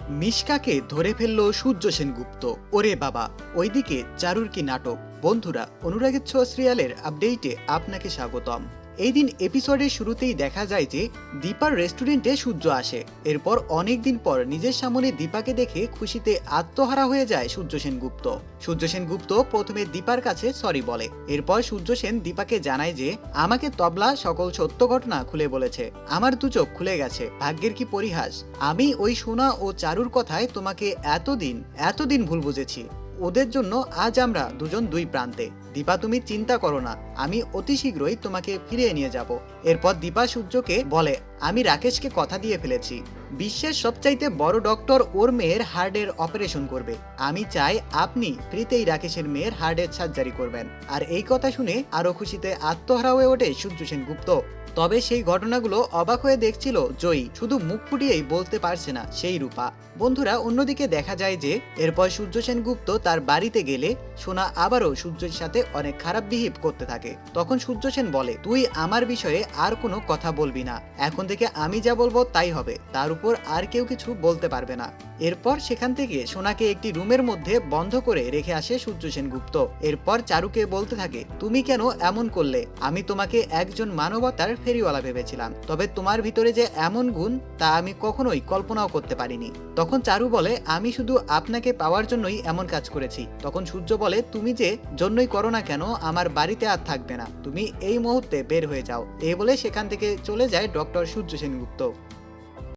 মিশকাকে ধরে ফেলল সূর্য সেনগুপ্ত। ওরে বাবা, ওইদিকে চারুর কি নাটক। বন্ধুরা, অনুরাগের ছোঁয়া সিরিয়ালের আপডেটে আপনাকে স্বাগতম। এই দিন এপিসোডের শুরুতেই দেখা যায় যে দীপার রেস্টুরেন্টে সূর্য আসে। এরপর অনেকদিন পর নিজের সামনে দীপাকে দেখে খুশিতে আত্মহারা হয়ে যায় সূর্য সেনগুপ্ত। সূর্য সেনগুপ্ত প্রথমে দীপার কাছে সরি বলে। এরপর সূর্য সেন দীপাকে জানায় যে আমাকে তবলা সকল সত্য ঘটনা খুলে বলেছে, আমার দু চোখ খুলে গেছে, ভাগ্যের কি পরিহাস। আমি ওই সোনা ও চারুর কথায় তোমাকে এতদিন ভুল বুঝেছি। ওদের জন্য আজ আমরা দুজন দুই প্রান্তে। দীপা, তুমি চিন্তা করো না, আমি অতি শীঘ্রই তোমাকে ফিরিয়ে নিয়ে যাব। এরপর দীপা সূর্যকে বলে, আমি রাকেশকে কথা দিয়ে ফেলেছি, বিশ্বের সবচাইতে বড় ডক্টর ওর মেয়ের হার্টের অপারেশন করবে। আমি চাই আপনি ফ্রিতেই রাকেশের মেয়ের হার্টের সার্জারি করবেন। আর এই কথা শুনে আরো খুশিতে আত্মহারা হয়ে ওঠে সূর্য সেনগুপ্ত। তবে সেই ঘটনাগুলো অবাক হয়ে দেখছিল জয়ী, শুধু মুখ ফুটিয়েই বলতে পারছে না সেই রূপা। বন্ধুরা, অন্যদিকে দেখা যায় যে এরপর সূর্য সেনগুপ্ত তার বাড়িতে গেলে সোনা আবারও সূর্যের সাথে অনেক খারাপ বিহেভ করতে থাকে। তখন সূর্য সেন বলে, তুই আমার বিষয়ে আর কোনো কথা বলবি না, এখন থেকে আমি যা বলবো তাই হবে, তার উপর আর কেউ কিছু বলতে পারবে না। এরপর সেখান থেকে সোনাকে একটি রুমের মধ্যে বন্ধ করে রেখে আসে সূর্য সেনগুপ্ত। এরপর চারুকে বলতে থাকে, তুমি কেন এমন করলে? আমি তোমাকে একজন মানবতার ফেরিওয়ালা ভেবেছিলাম, তবে তোমার ভিতরে যে এমন গুণ তা আমি কখনোই কল্পনাও করতে পারিনি। তখন চারু বলে, আমি শুধু আপনাকে পাওয়ার জন্যই এমন কাজ করেছি। তখন সূর্য বলে, তুমি যে জন্যই করো না কেন, আমার বাড়িতে আর থাকবে না, তুমি এই মুহূর্তে বের হয়ে যাও। এই বলে সেখান থেকে চলে যায় ডক্টর সূর্য সেনগুপ্ত।